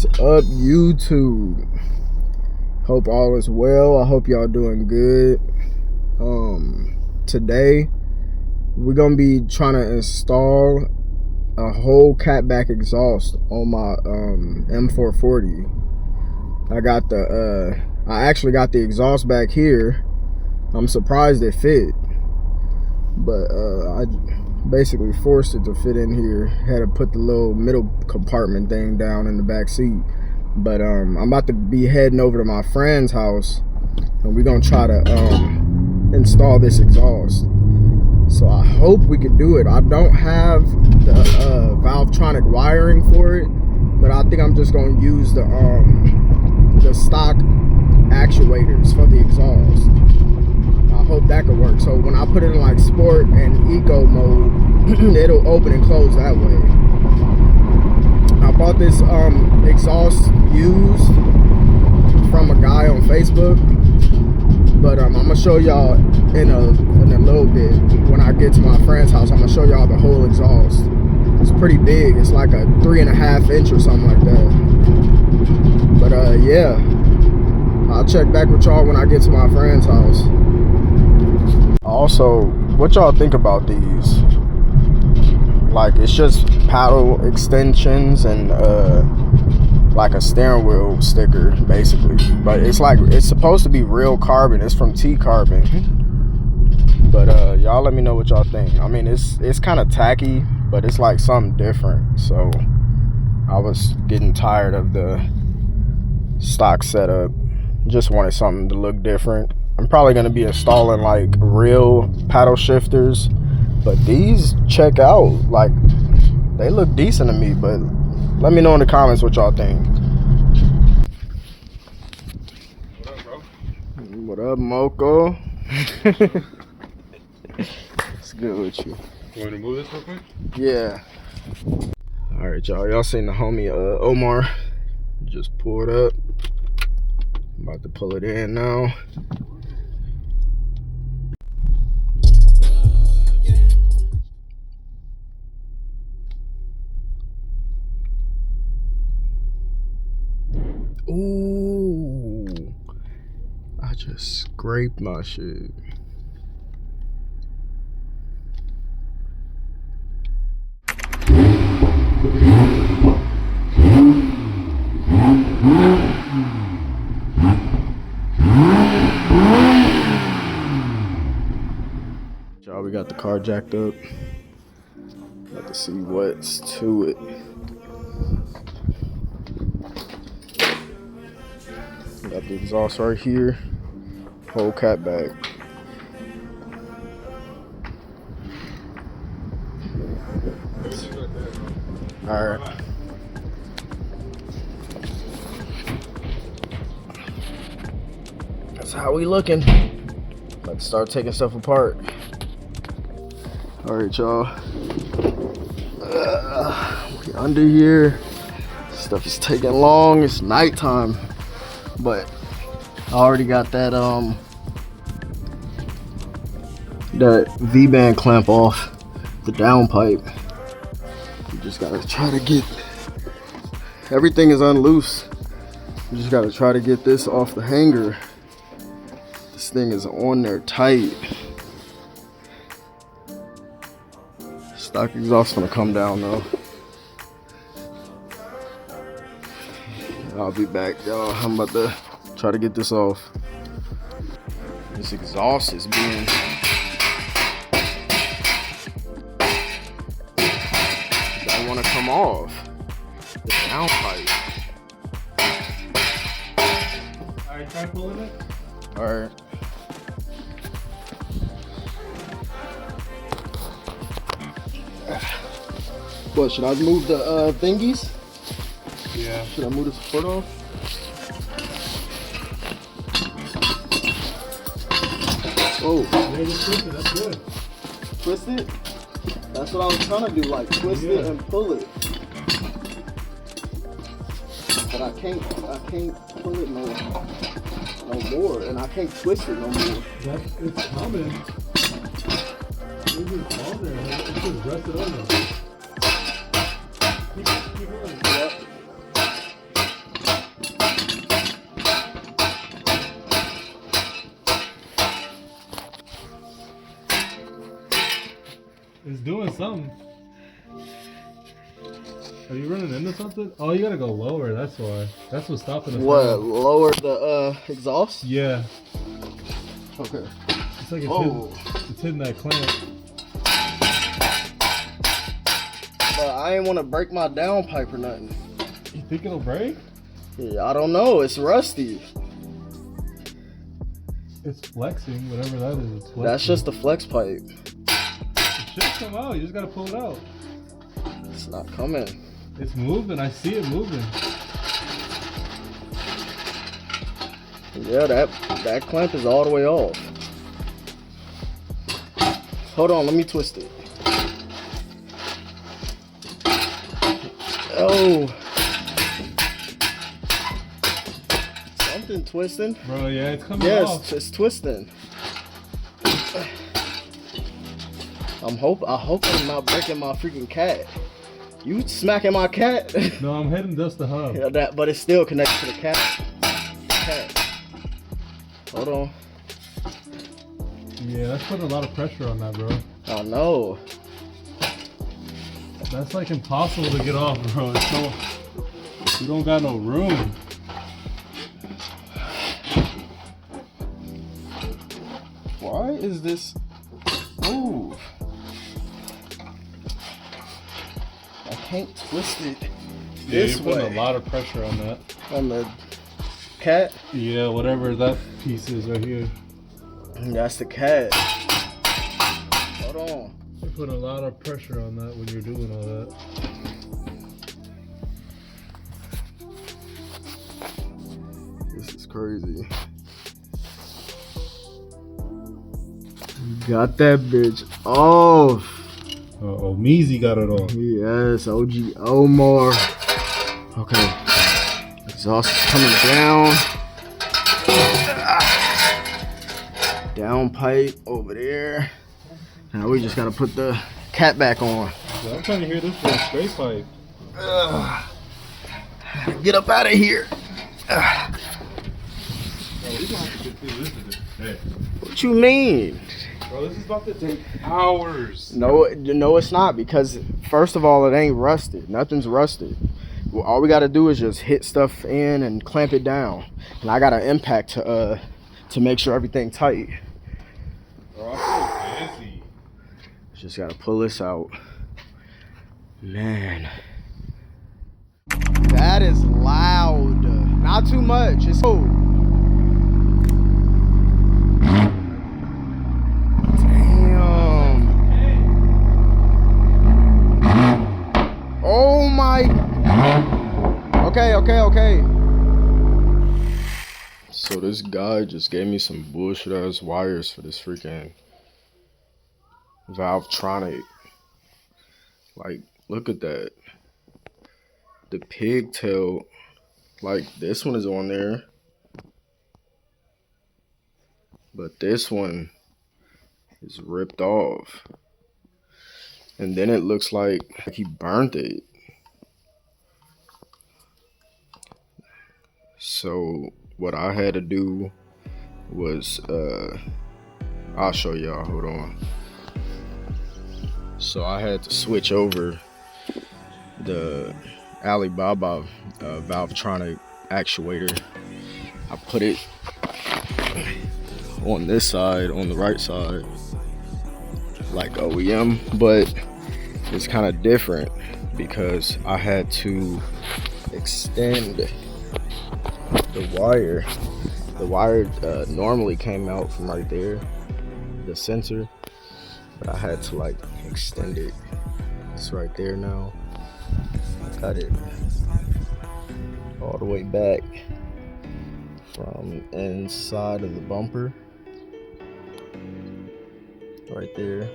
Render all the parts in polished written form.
What's up, YouTube? Hope all is well. I hope y'all doing good. Today we're gonna be trying to install a whole catback exhaust on my M440. I actually got the exhaust back here. I'm surprised it fit, but I basically forced it to fit in here. Had to put the little middle compartment thing down in the back seat. But I'm about to be heading over to my friend's house, and we're gonna try to install this exhaust. So I hope we can do it. I don't have the VALVETRONIC wiring for it, but I think I'm just gonna use the stock actuators for the exhaust. I hope that could work. So when I put it in like sport and eco mode, it'll open and close that way. I bought this exhaust used from a guy on Facebook, but I'm gonna show y'all in a little bit. When I get to my friend's house, I'm gonna show y'all the whole exhaust. It's pretty big. It's like a 3.5 inch or something like that. But yeah, I'll check back with y'all when I get to my friend's house. Also, what y'all think about these? Like, it's just paddle extensions and like a steering wheel sticker basically, but it's like, it's supposed to be real carbon. It's from T Carbon, but y'all let me know what y'all think. I mean, it's kind of tacky, but it's like something different. So I was getting tired of the stock setup, just wanted something to look different. I'm probably going to be installing like real paddle shifters, but these check out. Like, they look decent to me, but let me know in the comments what y'all think. What up, bro? What up, Moko? It's good with you. You want to move this real quick? Yeah. All right, y'all seen the homie Omar just pulled up. I'm about to pull it in now. Ooh, I just scraped my shit. Y'all, we got the car jacked up. About to see what's to it. Got the exhaust right here. Whole catback. Alright. That's how we looking. Let's start taking stuff apart. Alright, y'all. We under here. Stuff is taking long. It's nighttime. But I already got that V-band clamp off the downpipe. You just gotta try to get, everything is unloose. You just gotta try to get this off the hanger. This thing is on there tight. Stock exhaust gonna come down though. I'll be back, y'all. I'm about to try to get this off. This exhaust is being, don't want to come off. The downpipe. Alright, try pulling it. Alright. What, should I move the thingies? Yeah. Should I move the support off? Oh. Yeah, just twist it. That's good. Twist it? That's what I was trying to do, like twist it and pull it. But I can't pull it no more, and I can't twist it no more. It's coming. It's just on there. It's just rested on there. Keep rolling. Yep. It's doing something. Are you running into something? Oh, you gotta go lower. That's why. That's what's stopping us. What? Now. Lower the exhaust? Yeah. Okay. It's like it's hitting that clamp. But I ain't want to break my downpipe or nothing. You think it'll break? Yeah, I don't know. It's rusty. It's flexing, whatever that is. It's flexing. That's just the flex pipe. It should come out. You just gotta pull it out. It's not coming. It's moving. I see it moving. Yeah, that clamp is all the way off. Hold on, let me twist it. Oh. Something twisting. Bro, yeah, it's coming off. Yes, it's twisting. I hope I'm not breaking my freaking cat. You smacking my cat? No, I'm hitting just the hub. Yeah, but it's still connected to the cat. Hold on. Yeah, that's putting a lot of pressure on that, bro. I know. That's like impossible to get off, bro. You don't got no room. Why is this? Ooh. I can't twist it this you're putting way. a lot of pressure on that. On the cat? Yeah, whatever that piece is right here. That's the cat. Hold on. You put a lot of pressure on that when you're doing all that. This is crazy. Got that bitch off. Uh-oh, Meezy got it off. Yes, OG Omar. Okay. Exhaust is coming down. Down pipe over there. Now we just gotta put the cat back on. Yeah, I'm trying to hear this for a straight pipe. Get up out of here. Oh, we gonna have to get through this today. What you mean? Bro, this is about to take hours. No, it's not, because first of all, it ain't rusted. Nothing's rusted. Well, all we gotta do is just hit stuff in and clamp it down. And I got an impact to make sure everything tight. Bro, I feel busy. Just gotta pull this out. Man. That is loud. Not too much. It's cool. Damn. Oh my. Okay. So this guy just gave me some bullshit ass wires for this freaking VALVETRONIC. Like, look at that. The pigtail, like this one is on there, but this one is ripped off. And then it looks like he burnt it. So what I had to do was, I'll show y'all, hold on. So I had to switch over the ALIBABA VALVETRONIC actuator. I put it on this side, on the right side, like OEM, but it's kind of different because I had to extend the wire. The wire normally came out from right there, the sensor, but I had to like extend it. It's right there now. I got it all the way back from inside of the bumper, right there.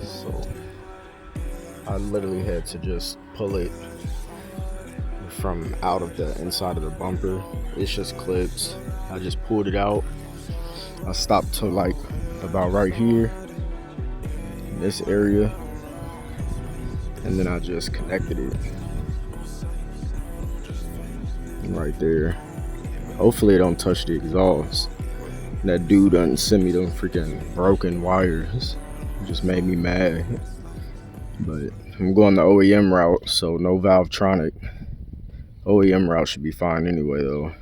So I literally had to just pull it from out of the inside of the bumper. It's just clips. I just pulled it out. I stopped to like about right here in this area, and then I just connected it right there. Hopefully it don't touch the exhaust. That dude done sent me them freaking broken wires. It just made me mad. But I'm going the OEM route, so no VALVETRONIC. OEM route should be fine anyway though.